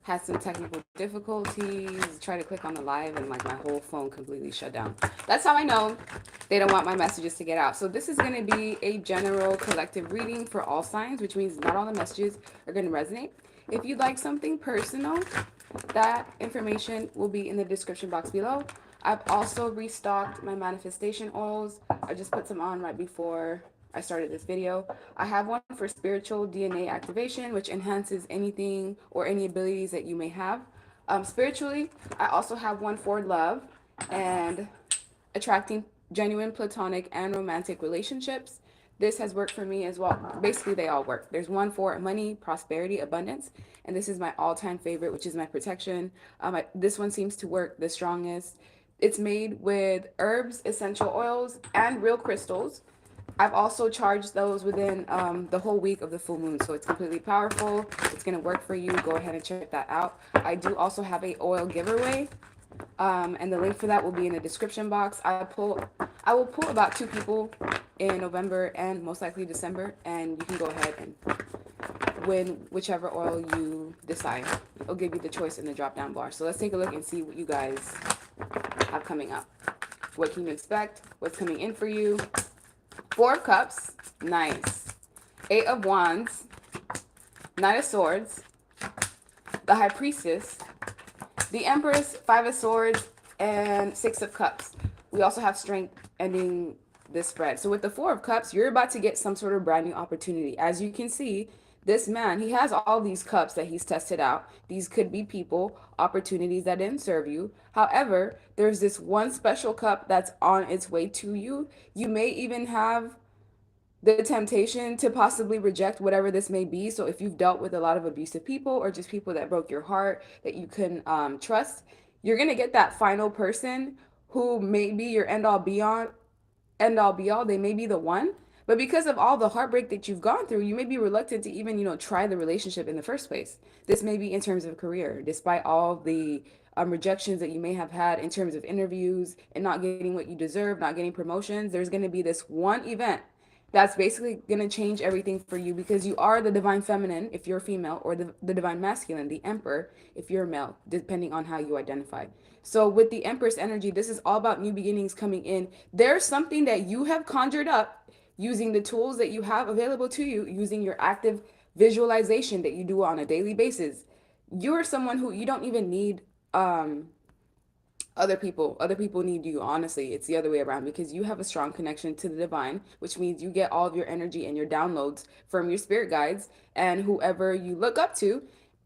Had some technical difficulties. Tried to click on the live and like my whole phone completely shut down. That's how I know they don't want my messages to get out. So this is going to be a general collective reading for all signs, which means not all the messages are going to resonate. If you'd like something personal, that information will be in the description box below. I've also restocked my manifestation oils. I just put some on right before I started this video. I have one for spiritual DNA activation, which enhances anything or any abilities that you may have. Spiritually, I also have one for love and attracting genuine platonic and romantic relationships. This has worked for me as well. Basically, they all work. There's one for money, prosperity, abundance, and this is my all-time favorite, which is my protection. This one seems to work the strongest. It's made with herbs, essential oils, and real crystals. I've also charged those within the whole week of the full moon, so it's completely powerful. It's gonna work for you. Go ahead and check that out. I do also have a oil giveaway, and the link for that will be in the description box. I will pull about 2 people in November and most likely December, and you can go ahead and win whichever oil you decide. It'll give you the choice in the drop down bar. So let's take a look and see what you guys have coming up. What can you expect? What's coming in for you? 4 of Cups, nice. 8 of Wands, Knight of Swords, the High Priestess, the Empress, 5 of Swords, and 6 of Cups. We also have Strength ending this spread. So with the 4 of Cups, you're about to get some sort of brand new opportunity. As you can see, this man, he has all these cups that he's tested out. These could be people, opportunities that didn't serve you. However, there's this one special cup that's on its way to you. You may even have the temptation to possibly reject whatever this may be. So if you've dealt with a lot of abusive people or just people that broke your heart that you couldn't trust, you're gonna get that final person who may be your end all be all. They may be the one, but because of all the heartbreak that you've gone through, you may be reluctant to even try the relationship in the first place. This may be in terms of career, despite all the rejections that you may have had in terms of interviews and not getting what you deserve, not getting promotions. There's going to be this one event that's basically going to change everything for you because you are the divine feminine if you're female, or the divine masculine, the emperor, if you're male, depending on how you identify. So with the Empress energy, this is all about new beginnings coming in. There's something that you have conjured up using the tools that you have available to you, using your active visualization that you do on a daily basis. You're someone who you don't even need um other people need you. Honestly, it's the other way around, because you have a strong connection to the divine, which means you get all of your energy and your downloads from your spirit guides and whoever you look up to,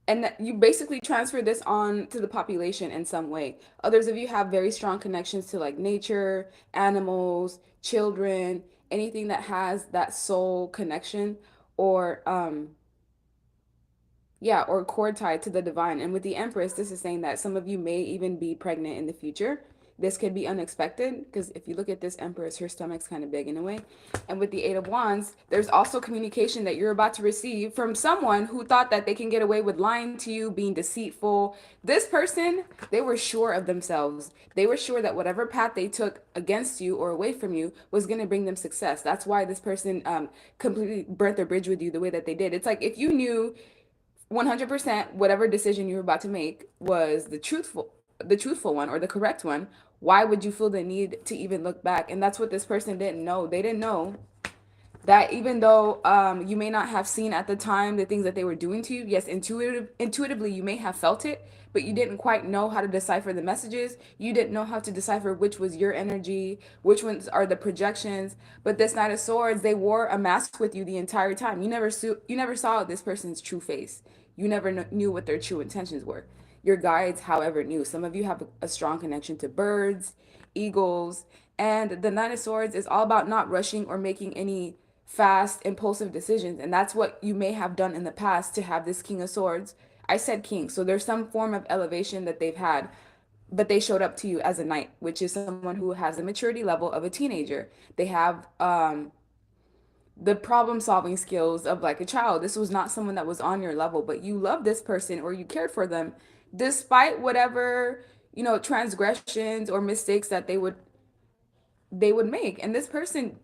and that you basically transfer this on to the population in some way. Others of you have very strong connections to like nature, animals, children, anything that has that soul connection, or yeah, or cord tied to the divine. And with the Empress, this is saying that some of you may even be pregnant in the future. This could be unexpected because if you look at this Empress, her stomach's kind of big in a way. And with the 8 of Wands, there's also communication that you're about to receive from someone who thought that they can get away with lying to you, being deceitful. This person, they were sure of themselves. They were sure that whatever path they took against you or away from you was going to bring them success. That's why this person completely burnt their bridge with you the way that they did. It's like if you knew 100% whatever decision you were about to make was the truthful one or the correct one, why would you feel the need to even look back? And that's what this person didn't know. They didn't know that even though you may not have seen at the time the things that they were doing to you, yes, intuitively you may have felt it, but you didn't quite know how to decipher the messages. You didn't know how to decipher which was your energy, which ones are the projections. But this Knight of Swords, they wore a mask with you the entire time. You never saw this person's true face. You never knew what their true intentions were. Your guides, however, knew. Some of you have a strong connection to birds, eagles, and the Nine of Swords is all about not rushing or making any fast, impulsive decisions. And that's what you may have done in the past to have this King of Swords. I said king, so there's some form of elevation that they've had, but they showed up to you as a knight, which is someone who has the maturity level of a teenager. They have the problem solving skills of like a child. This was not someone that was on your level, but you loved this person or you cared for them despite whatever, transgressions or mistakes that they would make. And this person,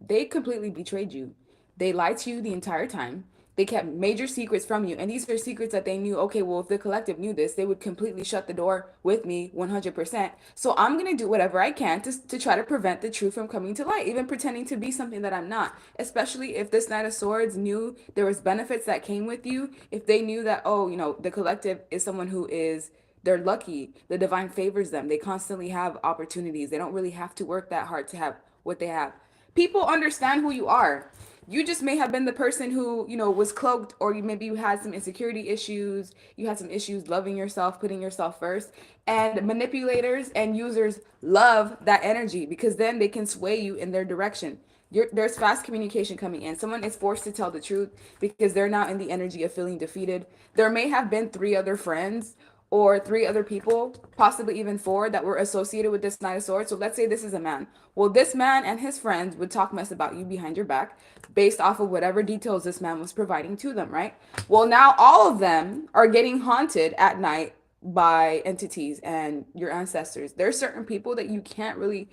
they completely betrayed you. They lied to you the entire time. They kept major secrets from you. And these are secrets that they knew, okay, well, if the collective knew this, they would completely shut the door with me 100%. So I'm going to do whatever I can to try to prevent the truth from coming to light, even pretending to be something that I'm not. Especially if this Knight of Swords knew there was benefits that came with you. If they knew that, oh, the collective is someone who is, they're lucky. The divine favors them. They constantly have opportunities. They don't really have to work that hard to have what they have. People understand who you are. You just may have been the person who, was cloaked, or maybe you had some insecurity issues. You had some issues loving yourself, putting yourself first. And manipulators and users love that energy because then they can sway you in their direction. There's fast communication coming in. Someone is forced to tell the truth because they're not in the energy of feeling defeated. There may have been three other friends or three other people, possibly even four, that were associated with this Knight of Swords. So let's say this is a man. Well, this man and his friends would talk mess about you behind your back based off of whatever details this man was providing to them, right? Well, now all of them are getting haunted at night by entities and your ancestors. There's certain people that you can't really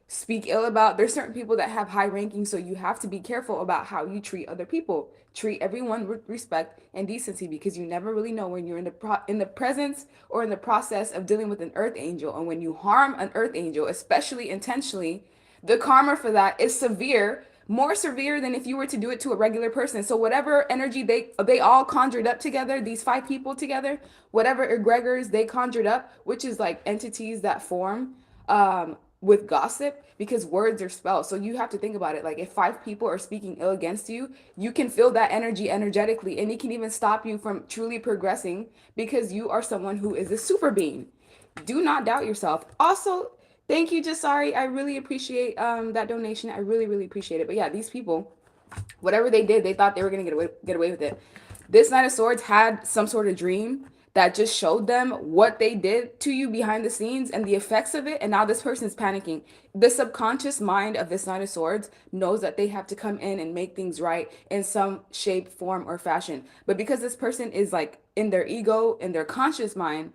speak ill about. There's certain people that have high ranking, so you have to be careful about how you treat other people. Treat everyone with respect and decency because you never really know when you're in the presence or in the process of dealing with an earth angel. And when you harm an earth angel, especially intentionally, the karma for that is severe, more severe than if you were to do it to a regular person. So whatever energy they all conjured up together, these five people together, whatever egregors they conjured up, which is like entities that form with gossip, because words are spells. So you have to think about it. Like if five people are speaking ill against you, you can feel that energy energetically, and it can even stop you from truly progressing because you are someone who is a super being. Do not doubt yourself. Also, thank you, Jasari. I really appreciate that donation. I really, really appreciate it. But yeah, these people, whatever they did, they thought they were gonna get away with it. This Knight of Swords had some sort of dream that just showed them what they did to you behind the scenes and the effects of it. And now this person's panicking. The subconscious mind of this Knight of Swords knows that they have to come in and make things right in some shape, form, or fashion. But because this person is like in their ego, in their conscious mind,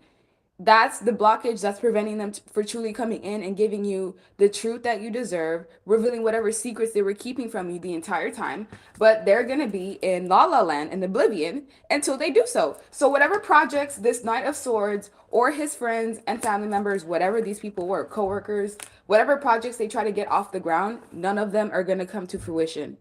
that's the blockage that's preventing them for truly coming in and giving you the truth that you deserve, revealing whatever secrets they were keeping from you the entire time. But they're going to be in la la land and oblivion until they do so. So whatever projects this Knight of Swords or his friends and family members, whatever these people were, coworkers, whatever projects they try to get off the ground, none of them are going to come to fruition.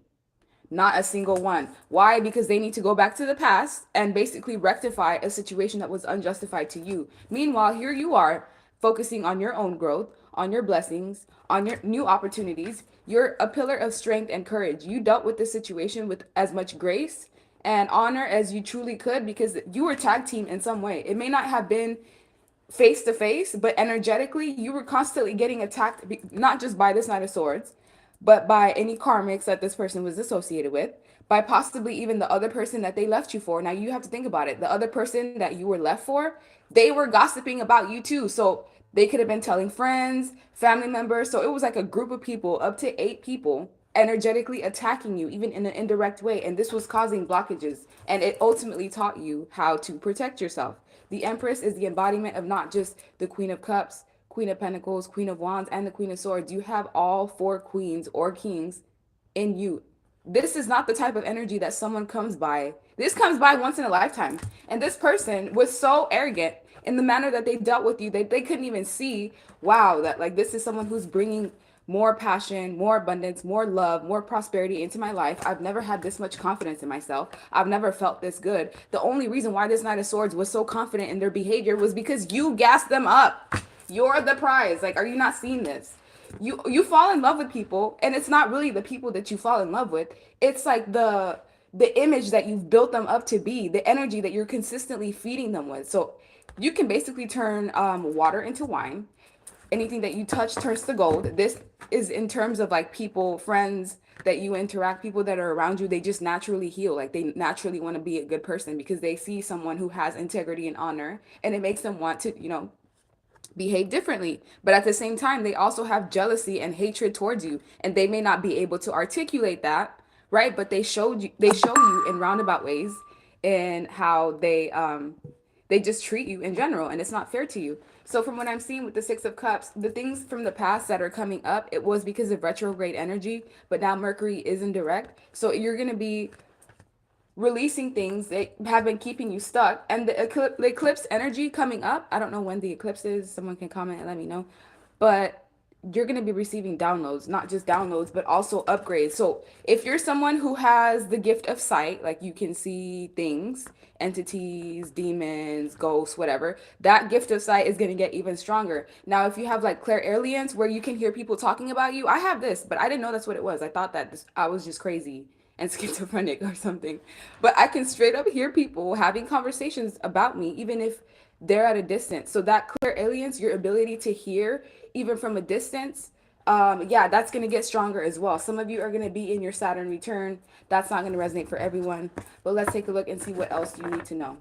Not a single one. Why? Because they need to go back to the past and basically rectify a situation that was unjustified to you. Meanwhile, here you are focusing on your own growth, on your blessings, on your new opportunities. You're a pillar of strength and courage. You dealt with this situation with as much grace and honor as you truly could because you were tag team in some way. It may not have been face to face, but energetically, you were constantly getting attacked, not just by this Knight of Swords, but by any karmics that this person was associated with, by possibly even the other person that they left you for. Now you have to think about it. The other person that you were left for, they were gossiping about you too. So they could have been telling friends, family members. So it was like a group of people, up to 8 people, energetically attacking you, even in an indirect way. And this was causing blockages. And it ultimately taught you how to protect yourself. The Empress is the embodiment of not just the Queen of Cups, Queen of Pentacles, Queen of Wands, and the Queen of Swords. You have all 4 queens or kings in you. This is not the type of energy that someone comes by. This comes by once in a lifetime. And this person was so arrogant in the manner that they dealt with you. They couldn't even see, wow, that like this is someone who's bringing more passion, more abundance, more love, more prosperity into my life. I've never had this much confidence in myself. I've never felt this good. The only reason why this Knight of Swords was so confident in their behavior was because you gassed them up. You're the prize. Like, are you not seeing this? You fall in love with people, and it's not really the people that you fall in love with. It's like the image that you've built them up to be, the energy that you're consistently feeding them with. So you can basically turn water into wine. Anything that you touch turns to gold. This is in terms of like people, friends that you interact, people that are around you, they just naturally heal. Like they naturally want to be a good person because they see someone who has integrity and honor, and it makes them want to, behave differently. But at the same time, they also have jealousy and hatred towards you, and they may not be able to articulate that, right? But they show you in roundabout ways in how they just treat you in general, and it's not fair to you. So from what I'm seeing with the 6 of Cups, the things from the past that are coming up, it was because of retrograde energy, but now Mercury is in direct. So you're going to be releasing things that have been keeping you stuck. And the eclipse energy coming up, I don't know when the eclipse is. Someone can comment and let me know. But you're going to be receiving downloads, not just downloads, but also upgrades. So if you're someone who has the gift of sight, like you can see things, entities, demons, ghosts, whatever, that gift of sight is going to get even stronger. Now, if you have like clairaudience where you can hear people talking about you, I have this, but I didn't know that's what it was. I thought that I was just crazy and schizophrenic or something. But I can straight up hear people having conversations about me, even if they're at a distance. So that clairaudience, your ability to hear even from a distance, yeah, that's going to get stronger as well. Some of you are going to be in your Saturn return. That's not going to resonate for everyone. But let's take a look and see what else you need to know.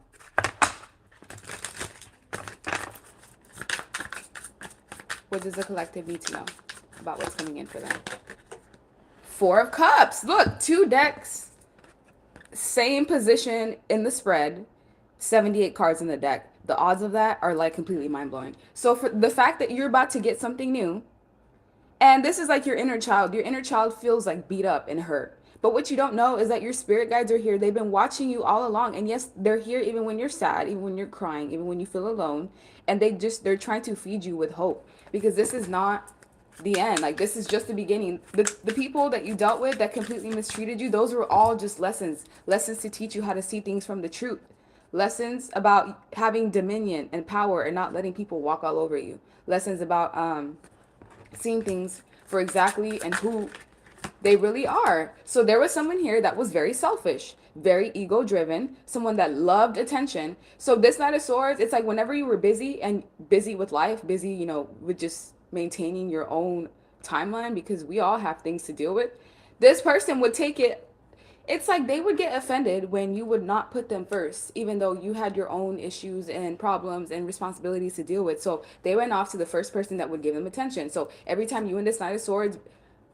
What does the collective need to know about what's coming in for them? Four of Cups. Look, 2 decks, same position in the spread, 78 cards in the deck. The odds of that are like completely mind-blowing. So for the fact that you're about to get something new, and this is like your inner child feels like beat up and hurt. But what you don't know is that your spirit guides are here. They've been watching you all along. And yes, they're here even when you're sad, even when you're crying, even when you feel alone. And they're trying to feed you with hope, because this is not the end. Like, this is just the beginning. The people that you dealt with that completely mistreated you, those were all just lessons to teach you how to see things from the truth, lessons about having dominion and power and not letting people walk all over you, lessons about seeing things for exactly and who they really are. So there was someone here that was very selfish, very ego driven, someone that loved attention. So this Knight of Swords, it's like whenever you were busy and busy with life, busy, with just maintaining your own timeline, because we all have things to deal with, this person would take it. It's like they would get offended when you would not put them first, even though you had your own issues and problems and responsibilities to deal with. So they went off to the first person that would give them attention. So every time you and this Knight of Swords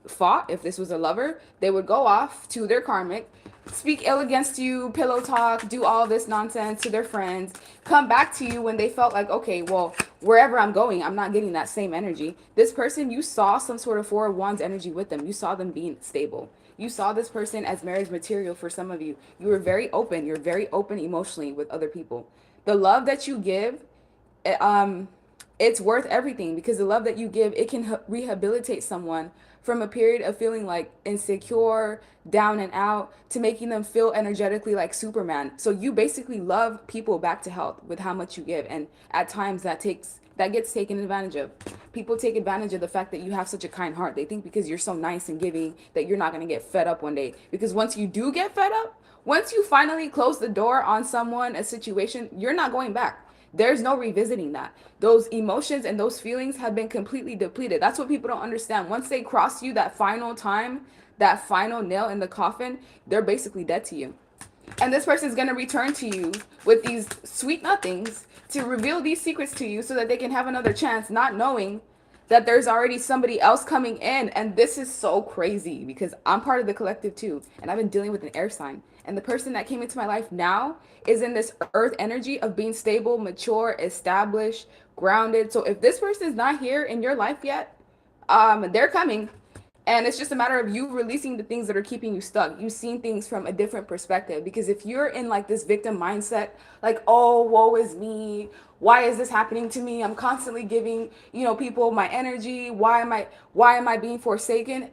fought, if this was a lover, they would go off to their karmic, speak ill against you, pillow talk, do all this nonsense to their friends, come back to you when they felt like, okay, well, wherever I'm going, I'm not getting that same energy. This person, you saw some sort of Four of Wands energy with them. You saw them being stable. You saw this person as marriage material for some of you. You were very open. You're very open emotionally with other people. The love that you give, it's worth everything, because the love that you give, it can rehabilitate someone from a period of feeling like insecure, down and out, to making them feel energetically like Superman. So you basically love people back to health with how much you give. And at times that gets taken advantage of. People take advantage of the fact that you have such a kind heart. They think because you're so nice and giving that you're not going to get fed up one day. Because once you do get fed up, once you finally close the door on someone, a situation, you're not going back. There's no revisiting that. Those emotions and those feelings have been completely depleted. That's what people don't understand. Once they cross you that final time, that final nail in the coffin, they're basically dead to you. And this person is going to return to you with these sweet nothings to reveal these secrets to you so that they can have another chance, not knowing that there's already somebody else coming in. And this is so crazy because I'm part of the collective too. And I've been dealing with an air sign. And the person that came into my life now is in this earth energy of being stable, mature, established, grounded. So if this person is not here in your life yet, they're coming. And it's just a matter of you releasing the things that are keeping you stuck. You've seen things from a different perspective. Because if you're in like this victim mindset, like, oh, woe is me. Why is this happening to me? I'm constantly giving, people my energy. Why am I being forsaken?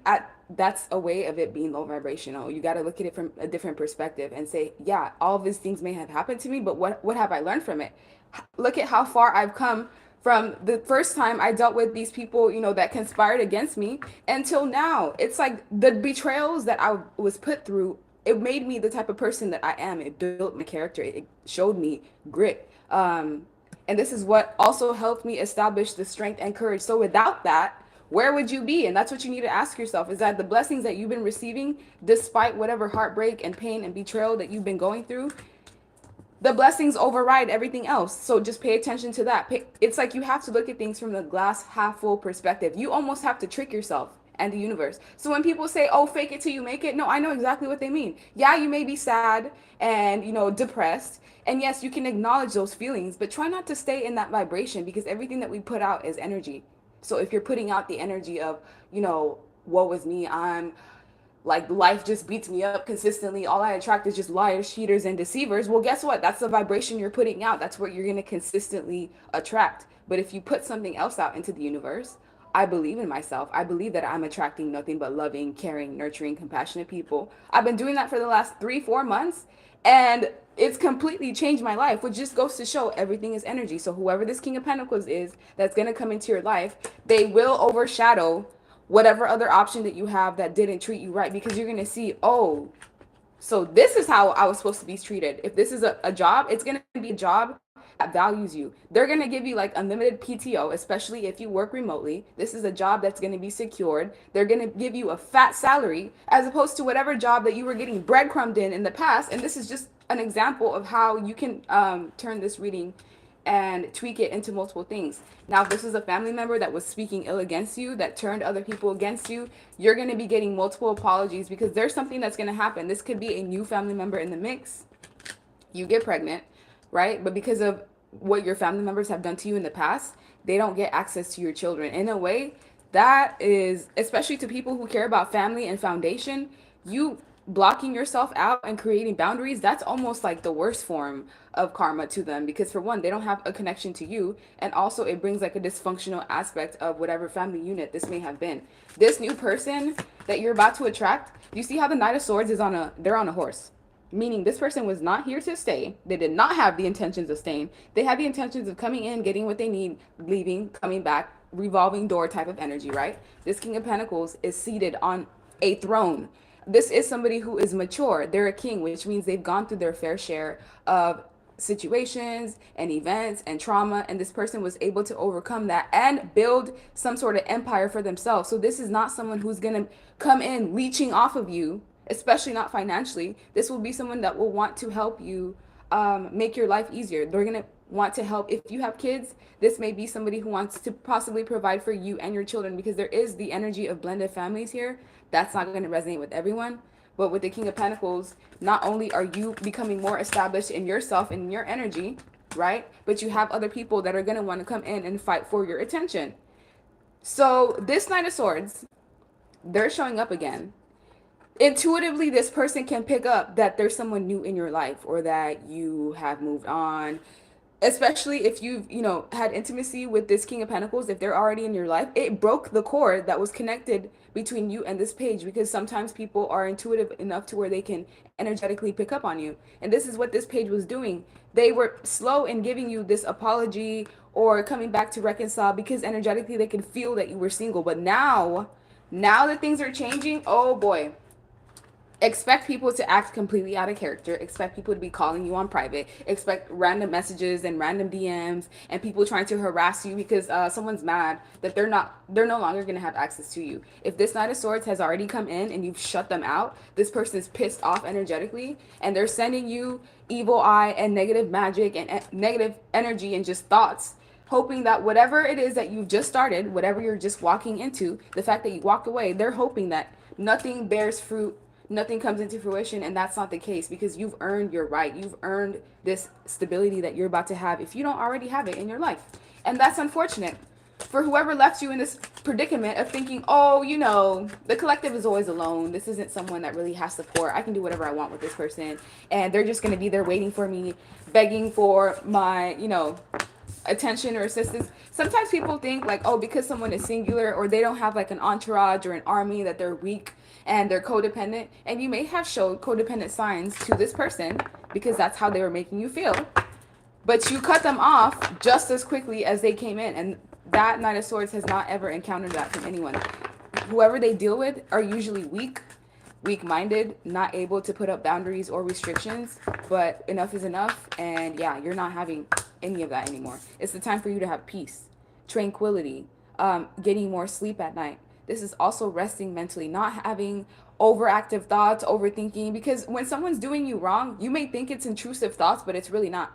That's a way of it being low vibrational. You got to look at it from a different perspective and say, yeah, all of these things may have happened to me, but what have I learned from it? Look at how far I've come from the first time I dealt with these people, that conspired against me until now. It's like the betrayals that I was put through, it made me the type of person that I am. It built my character. It showed me grit. And this is what also helped me establish the strength and courage. So without that, where would you be? And that's what you need to ask yourself, is that the blessings that you've been receiving, despite whatever heartbreak and pain and betrayal that you've been going through, the blessings override everything else. So just pay attention to that. It's like you have to look at things from the glass half full perspective. You almost have to trick yourself and the universe. So when people say, oh, fake it till you make it, no, I know exactly what they mean. Yeah, you may be sad and, depressed. And yes, you can acknowledge those feelings, but try not to stay in that vibration, because everything that we put out is energy. So if you're putting out the energy of, woe is me, I'm like life just beats me up consistently, all I attract is just liars, cheaters, and deceivers. Well, guess what? That's the vibration you're putting out. That's what you're going to consistently attract. But if you put something else out into the universe, I believe in myself. I believe that I'm attracting nothing but loving, caring, nurturing, compassionate people. I've been doing that for the last 3-4 months, and it's completely changed my life, which just goes to show everything is energy. So whoever this King of Pentacles is that's going to come into your life, they will overshadow whatever other option that you have that didn't treat you right, because you're going to see, oh, so this is how I was supposed to be treated. If this is a job, it's going to be a job that values you. They're going to give you like unlimited PTO, especially if you work remotely. This is a job that's going to be secured. They're going to give you a fat salary as opposed to whatever job that you were getting breadcrumbed in the past. And this is just an example of how you can turn this reading and tweak it into multiple things. Now, if this is a family member that was speaking ill against you, that turned other people against you, you're going to be getting multiple apologies, because there's something that's going to happen. This could be a new family member in the mix. You get pregnant, right? But because of what your family members have done to you in the past, they don't get access to your children. In a way, that is, especially to people who care about family and foundation, you blocking yourself out and creating boundaries, that's almost like the worst form of karma to them, because for one, they don't have a connection to you, and also it brings like a dysfunctional aspect of whatever family unit this may have been. This new person that you're about to attract, you see how the Knight of Swords is they're on a horse, meaning this person was not here to stay. They did not have the intentions of staying. They had the intentions of coming in, getting what they need, leaving, coming back, revolving door type of energy, right? This King of Pentacles is seated on a throne. This is somebody who is mature. They're a king, which means they've gone through their fair share of situations and events and trauma, and this person was able to overcome that and build some sort of empire for themselves. So this is not someone who's going to come in leeching off of you, especially not financially. This will be someone that will want to help you make your life easier. They're going to want to help. If you have kids, this may be somebody who wants to possibly provide for you and your children, because there is the energy of blended families here. That's not going to resonate with everyone. But with the King of Pentacles, not only are you becoming more established in yourself and in your energy, right? But you have other people that are going to want to come in and fight for your attention. So this Knight of Swords, they're showing up again. Intuitively, this person can pick up that there's someone new in your life, or that you have moved on, especially if you've, had intimacy with this King of Pentacles. If they're already in your life, it broke the cord that was connected between you and this page, because sometimes people are intuitive enough to where they can energetically pick up on you. And this is what this page was doing. They were slow in giving you this apology or coming back to reconcile, because energetically they could feel that you were single. But now that things are changing, oh boy, expect people to act completely out of character. Expect people to be calling you on private. Expect random messages and random DMs and people trying to harass you because someone's mad that they're no longer going to have access to you. If this Knight of Swords has already come in and you've shut them out, this person is pissed off energetically, and they're sending you evil eye and negative magic and negative energy and just thoughts, hoping that whatever it is that you've just started, whatever you're just walking into, the fact that you walked away, they're hoping that nothing bears fruit, nothing comes into fruition. And that's not the case, because you've earned your right. You've earned this stability that you're about to have if you don't already have it in your life. And that's unfortunate for whoever left you in this predicament of thinking, oh, the collective is always alone. This isn't someone that really has support. I can do whatever I want with this person, and they're just going to be there waiting for me, begging for my, attention or assistance. Sometimes people think like, oh, because someone is singular or they don't have like an entourage or an army, that they're weak and they're codependent. And you may have showed codependent signs to this person because that's how they were making you feel. But you cut them off just as quickly as they came in. And that Knight of Swords has not ever encountered that from anyone. Whoever they deal with are usually weak-minded, not able to put up boundaries or restrictions, but enough is enough. And yeah, you're not having any of that anymore. It's the time for you to have peace, tranquility, getting more sleep at night. This is also resting mentally, not having overactive thoughts, overthinking, because when someone's doing you wrong, you may think it's intrusive thoughts, but it's really not.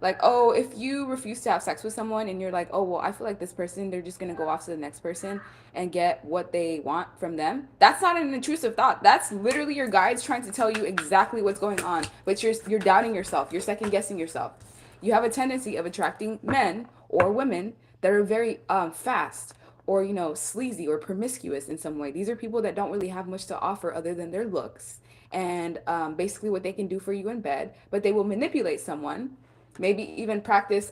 Like, oh, if you refuse to have sex with someone and you're like, oh, well, I feel like this person, they're just going to go off to the next person and get what they want from them. That's not an intrusive thought. That's literally your guides trying to tell you exactly what's going on. But you're doubting yourself. You're second guessing yourself. You have a tendency of attracting men or women that are very fast, or, sleazy or promiscuous in some way. These are people that don't really have much to offer other than their looks and basically what they can do for you in bed, but they will manipulate someone, maybe even practice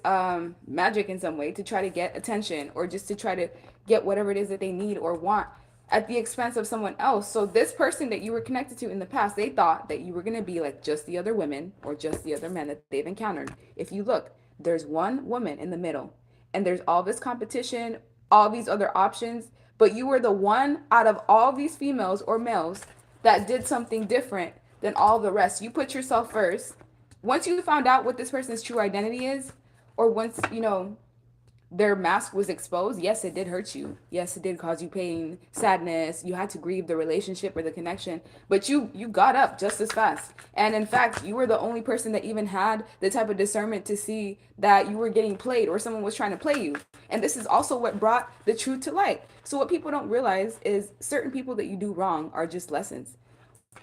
magic in some way to try to get attention or just to try to get whatever it is that they need or want at the expense of someone else. So this person that you were connected to in the past, they thought that you were going to be like just the other women or just the other men that they've encountered. If you look, there's one woman in the middle and there's all this competition, all these other options, but you were the one out of all these females or males that did something different than all the rest. You put yourself first. Once you found out what this person's true identity is, or once, their mask was exposed, yes, it did hurt you. Yes, it did cause you pain, sadness. You had to grieve the relationship or the connection, but you got up just as fast. And in fact, you were the only person that even had the type of discernment to see that you were getting played or someone was trying to play you. And this is also what brought the truth to light. So what people don't realize is certain people that you do wrong are just lessons.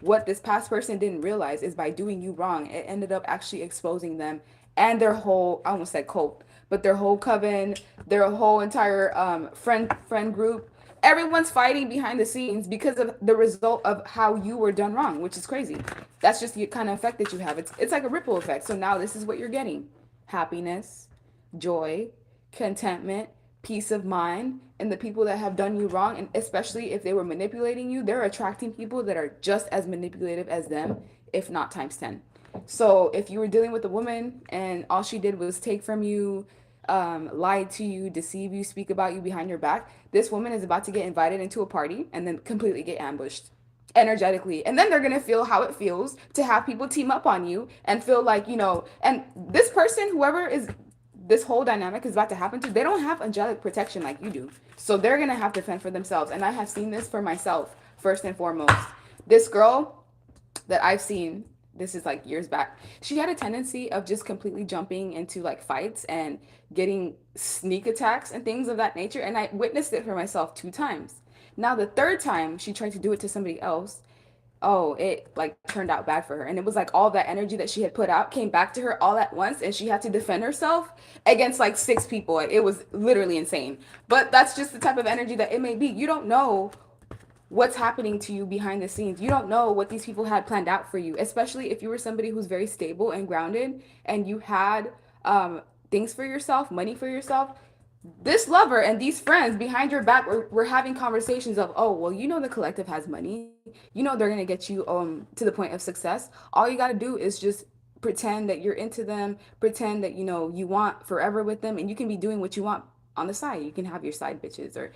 What this past person didn't realize is by doing you wrong, it ended up actually exposing them and their whole, I almost said cult, but their whole coven, their whole entire friend group. Everyone's fighting behind the scenes because of the result of how you were done wrong, which is crazy. That's just the kind of effect that you have. It's like a ripple effect. So now this is what you're getting: happiness, joy, contentment, peace of mind. And the people that have done you wrong, and especially if they were manipulating you, they're attracting people that are just as manipulative as them, if not times 10. So if you were dealing with a woman and all she did was take from you, lie to you, deceive you, speak about you behind your back, this woman is about to get invited into a party and then completely get ambushed energetically. And then they're going to feel how it feels to have people team up on you and feel like, and this person, whoever is this whole dynamic is about to happen to, they don't have angelic protection like you do. So they're going to have to fend for themselves. And I have seen this for myself, first and foremost. This girl that I've seen, this is like years back, she had a tendency of just completely jumping into like fights and getting sneak attacks and things of that nature. And I witnessed it for myself 2 times. Now, the third time she tried to do it to somebody else, oh, it like turned out bad for her. And it was like all that energy that she had put out came back to her all at once, and she had to defend herself against like 6 people. It was literally insane. But that's just the type of energy that it may be. You don't know what's happening to you behind the scenes. You don't know what these people had planned out for you, especially if you were somebody who's very stable and grounded and you had things for yourself, money for yourself. This lover and these friends behind your back were having conversations of, oh, well, the collective has money. They're going to get you to the point of success. All you got to do is just pretend that you're into them, pretend that, you want forever with them, and you can be doing what you want on the side. You can have your side bitches or,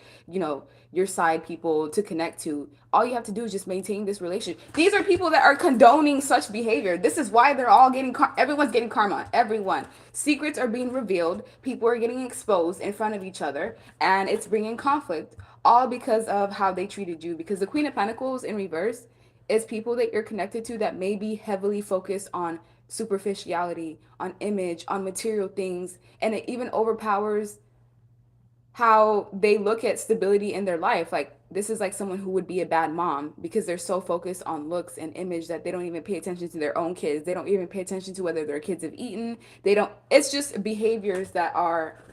your side people to connect to. All you have to do is just maintain this relationship. These are people that are condoning such behavior. This is why they're all getting, everyone's getting karma. Everyone. Secrets are being revealed. People are getting exposed in front of each other, and it's bringing conflict, all because of how they treated you. Because the Queen of Pentacles in reverse is people that you're connected to that may be heavily focused on superficiality, on image, on material things, and it even overpowers how they look at stability in their life. Like, this is like someone who would be a bad mom because they're so focused on looks and image that they don't even pay attention to their own kids. They don't even pay attention to whether their kids have eaten. It's just behaviors that are,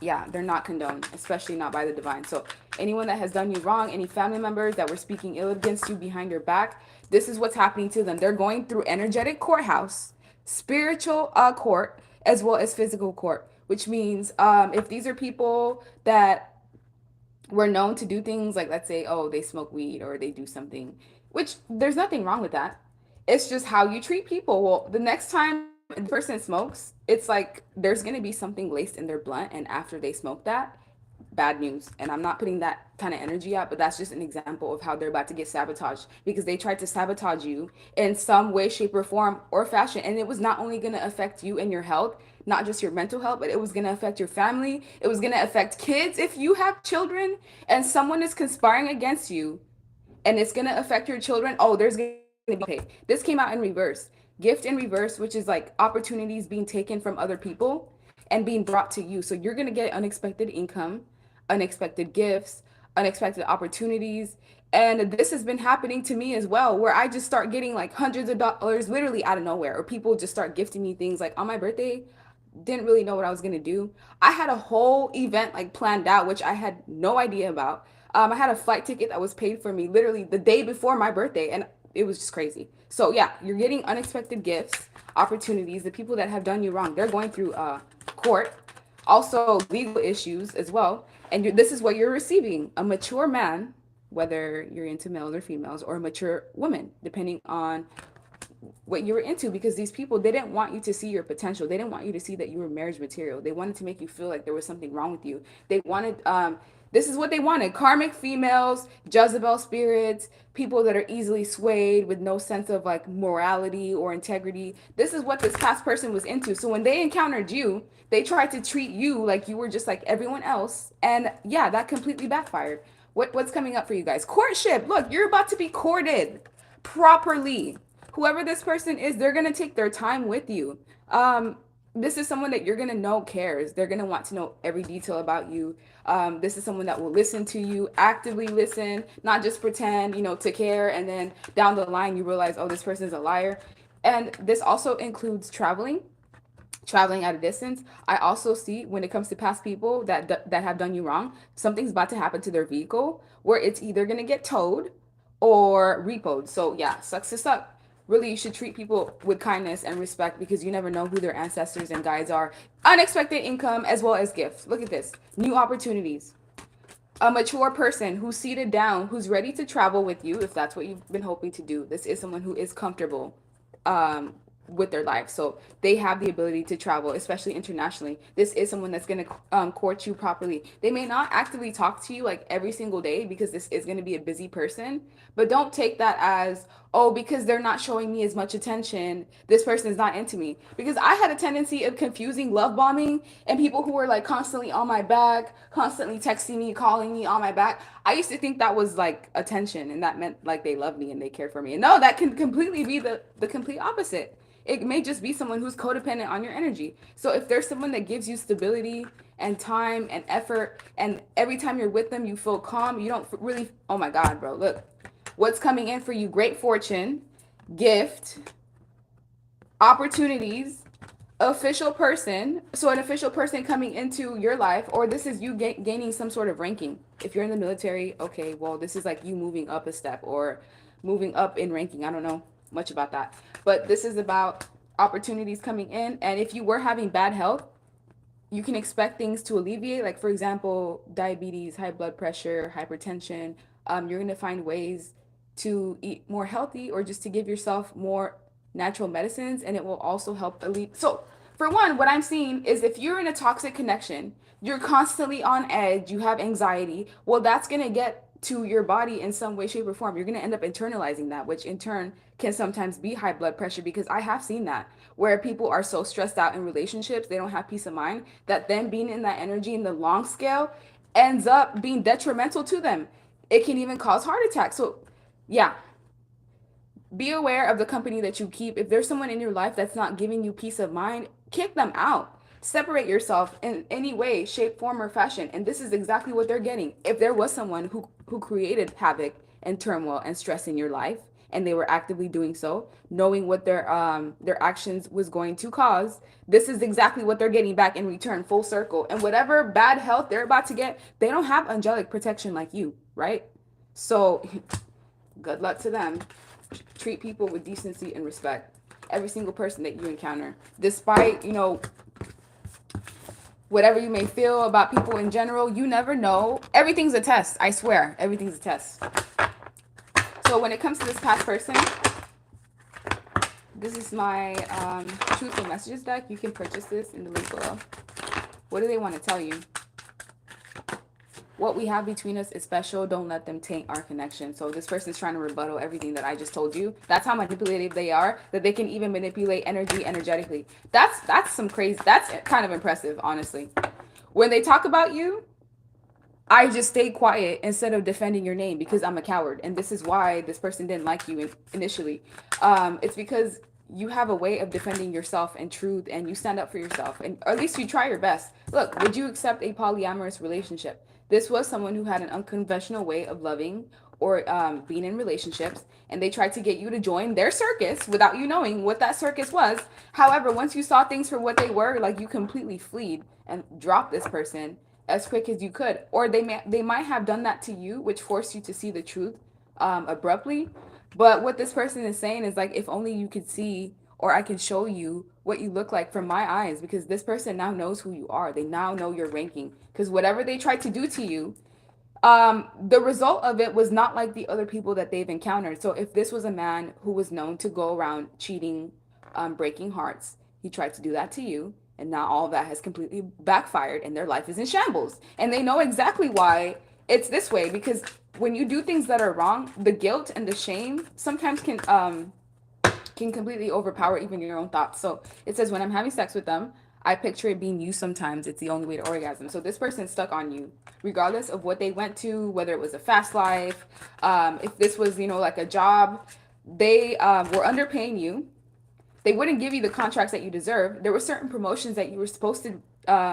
yeah, they're not condoned, especially not by the divine. So anyone that has done you wrong, any family members that were speaking ill against you behind your back, this is what's happening to them. They're going through energetic courthouse, spiritual court, as well as physical court, which means if these are people that were known to do things like, let's say, oh, they smoke weed or they do something, which there's nothing wrong with that. It's just how you treat people. Well, the next time the person smokes, it's like there's going to be something laced in their blunt. And after they smoke that, bad news. And I'm not putting that kind of energy out, but that's just an example of how they're about to get sabotaged because they tried to sabotage you in some way, shape, or form or fashion. And it was not only going to affect you and your health, not just your mental health, but it was going to affect your family. It was going to affect kids. If you have children and someone is conspiring against you and it's going to affect your children, oh, there's going to be paid. This came out in reverse. Gift in reverse, which is like opportunities being taken from other people and being brought to you. So you're going to get unexpected income, unexpected gifts, unexpected opportunities. And this has been happening to me as well, where I just start getting like hundreds of dollars literally out of nowhere, or people just start gifting me things like on my birthday. didn't really know what I was gonna do. I had a whole event like planned out, which I had no idea about. I had a flight ticket that was paid for me literally the day before my birthday, and it was just crazy. So yeah, you're getting unexpected gifts, opportunities. The people that have done you wrong, they're going through court, also legal issues as well. And this is what you're receiving: a mature man, whether you're into males or females, or a mature woman, depending on what you were into, because these people, they didn't want you to see your potential. They didn't want you to see that you were marriage material. They wanted to make you feel like there was something wrong with you. They wanted this is what they wanted: karmic females, Jezebel spirits, people that are easily swayed with no sense of like morality or integrity. This is what this past person was into. So when they encountered you, they tried to treat you like you were just like everyone else, and yeah, that completely backfired. What's coming up for you guys? Courtship. Look, you're about to be courted properly. Whoever this person is, they're gonna take their time with you. This is someone that you're gonna know cares. They're gonna want to know every detail about you. This is someone that will listen to you, actively listen, not just pretend, to care, and then down the line you realize, oh, this person's a liar. And this also includes traveling at a distance. I also see, when it comes to past people that have done you wrong, something's about to happen to their vehicle where it's either gonna get towed or repoed. So yeah, sucks to suck. Really, you should treat people with kindness and respect, because you never know who their ancestors and guides are. Unexpected income as well as gifts. Look at this. New opportunities. A mature person who's seated down, who's ready to travel with you, if that's what you've been hoping to do. This is someone who is comfortable um, with their life. So they have the ability to travel, especially internationally. This is someone that's going to court you properly. They may not actively talk to you like every single day, because this is going to be a busy person, but don't take that as, oh, because they're not showing me as much attention, this person is not into me. Because I had a tendency of confusing love bombing and people who were like constantly on my back, constantly texting me, calling me on my back. I used to think that was like attention, and that meant like they love me and they care for me. And no, that can completely be the complete opposite. It may just be someone who's codependent on your energy. So if there's someone that gives you stability and time and effort, and every time you're with them you feel calm, you don't really, oh my God, bro, look what's coming in for you: great fortune, gift, opportunities, official person. So an official person coming into your life, or this is you gaining some sort of ranking. If you're in the military, okay, well, this is like you moving up a step or moving up in ranking. I don't know much about that, but this is about opportunities coming in. And if you were having bad health, you can expect things to alleviate. Like, for example, diabetes, high blood pressure, hypertension. You're going to find ways to eat more healthy, or just to give yourself more natural medicines, and it will also help alleviate. So for one, what I'm seeing is, if you're in a toxic connection, you're constantly on edge, you have anxiety, well, that's going to get to your body in some way, shape, or form. You're going to end up internalizing that, which in turn can sometimes be high blood pressure, because I have seen that, where people are so stressed out in relationships, they don't have peace of mind, that them being in that energy in the long scale ends up being detrimental to them. It can even cause heart attacks. So yeah, be aware of the company that you keep. If there's someone in your life that's not giving you peace of mind, kick them out. Separate yourself in any way, shape, form, or fashion. And this is exactly what they're getting. If there was someone who created havoc and turmoil and stress in your life, and they were actively doing so, knowing what their actions was going to cause, this is exactly what they're getting back in return, full circle. And whatever bad health they're about to get, they don't have angelic protection like you, right? So good luck to them. Treat people with decency and respect. Every single person that you encounter, despite, whatever you may feel about people in general, you never know. Everything's a test. I swear, everything's a test. So when it comes to this past person, this is my truthful messages deck. You can purchase this in the link below. What do they want to tell you? What we have between us is special. Don't let them taint our connection. So this person's trying to rebuttal everything that I just told you. That's how manipulative they are, that they can even manipulate energy energetically. That's some crazy, that's kind of impressive, honestly. When they talk about you, I just stay quiet instead of defending your name, because I'm a coward. And this is why this person didn't like you initially. It's because you have a way of defending yourself and truth, and you stand up for yourself, and or at least you try your best. Look, would you accept a polyamorous relationship? This was someone who had an unconventional way of loving, or being in relationships, and they tried to get you to join their circus without you knowing what that circus was. However, once you saw things for what they were, like, you completely fleed and dropped this person as quick as you could. Or they might have done that to you, which forced you to see the truth abruptly. But what this person is saying is like, if only you could see, or I can show you what you look like from my eyes, because this person now knows who you are. They now know your ranking, because whatever they tried to do to you, the result of it was not like the other people that they've encountered. So if this was a man who was known to go around cheating, breaking hearts, he tried to do that to you, and now all of that has completely backfired and their life is in shambles, and they know exactly why it's this way. Because when you do things that are wrong, the guilt and the shame sometimes can completely overpower even your own thoughts. So it says, when I'm having sex with them, I picture it being you sometimes. It's the only way to orgasm. So this person's stuck on you, regardless of what they went to, whether it was a fast life, if this was, like a job. They were underpaying you. They wouldn't give you the contracts that you deserve. There were certain promotions that you were supposed to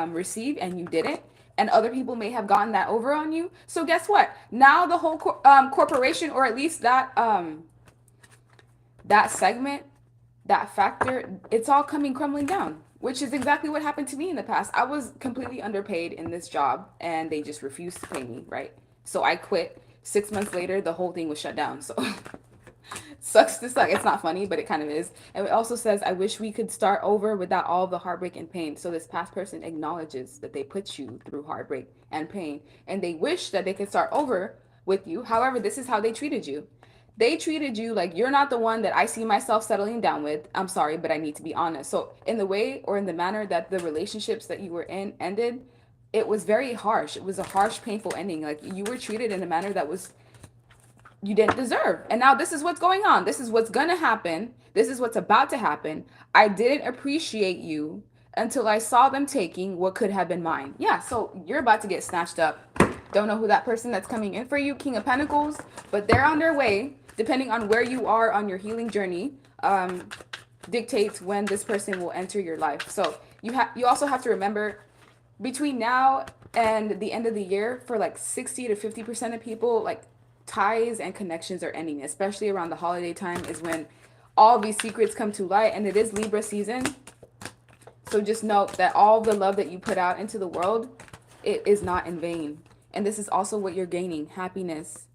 receive and you didn't. And other people may have gotten that over on you. So guess what? Now the whole corporation, or at least that segment, that factor, it's all crumbling down, which is exactly what happened to me in the past. I was completely underpaid in this job and they just refused to pay me, right? So I quit. 6 months later, the whole thing was shut down. So sucks to suck. It's not funny, but it kind of is. And it also says, I wish we could start over without all the heartbreak and pain. So this past person acknowledges that they put you through heartbreak and pain, and they wish that they could start over with you. However, this is how they treated you. They treated you like you're not the one that I see myself settling down with. I'm sorry, but I need to be honest. So in the way, or in the manner that the relationships that you were in ended, it was very harsh. It was a harsh, painful ending. Like, you were treated in a manner that was, you didn't deserve. And now this is what's going on. This is what's gonna happen. This is what's about to happen. I didn't appreciate you until I saw them taking what could have been mine. Yeah, so you're about to get snatched up. Don't know who that person that's coming in for you, King of Pentacles, but they're on their way. Depending on where you are on your healing journey, dictates when this person will enter your life. So you also have to remember, between now and the end of the year, for like 60 to 50% of people, like, ties and connections are ending, especially around the holiday time is when all these secrets come to light, and it is Libra season. So just note that all the love that you put out into the world, it is not in vain. And this is also what you're gaining: happiness,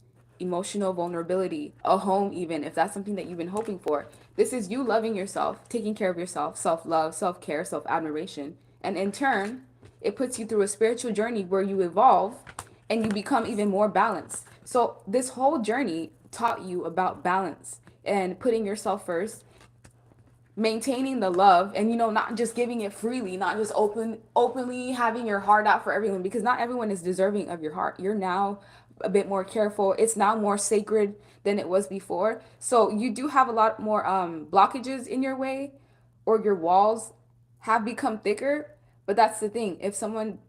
emotional vulnerability, a home, even if that's something that you've been hoping for. This is you loving yourself, taking care of yourself, self-love, self-care, self-admiration. And in turn, it puts you through a spiritual journey where you evolve and you become even more balanced. So this whole journey taught you about balance and putting yourself first, maintaining the love, and not just giving it freely, not just openly having your heart out for everyone, because not everyone is deserving of your heart. You're now a bit more careful. It's now more sacred than it was before. So you do have a lot more blockages in your way, or your walls have become thicker. But that's the thing. If someone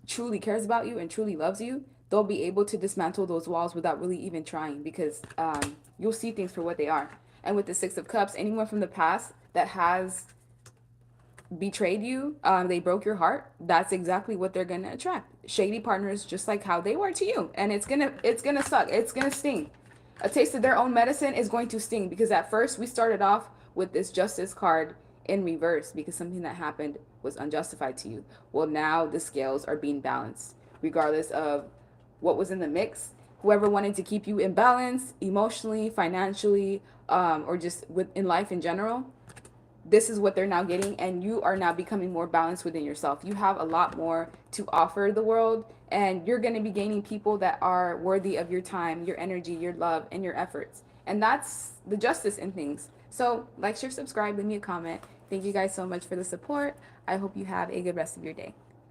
truly cares about you and truly loves you, they'll be able to dismantle those walls without really even trying, because you'll see things for what they are. And with the Six of Cups, anyone from the past that has betrayed you, they broke your heart, that's exactly what they're gonna attract. Shady partners, just like how they were to you. And it's gonna suck. It's gonna sting. A taste of their own medicine is going to sting, because at first we started off with this Justice card in reverse because something that happened was unjustified to you. Well, now the scales are being balanced. Regardless of what was in the mix, whoever wanted to keep you in balance emotionally, financially, or just in life in general, this is what they're now getting, and you are now becoming more balanced within yourself. You have a lot more to offer the world, and you're going to be gaining people that are worthy of your time, your energy, your love, and your efforts. And that's the justice in things. So like, share, subscribe, leave me a comment. Thank you guys so much for the support. I hope you have a good rest of your day.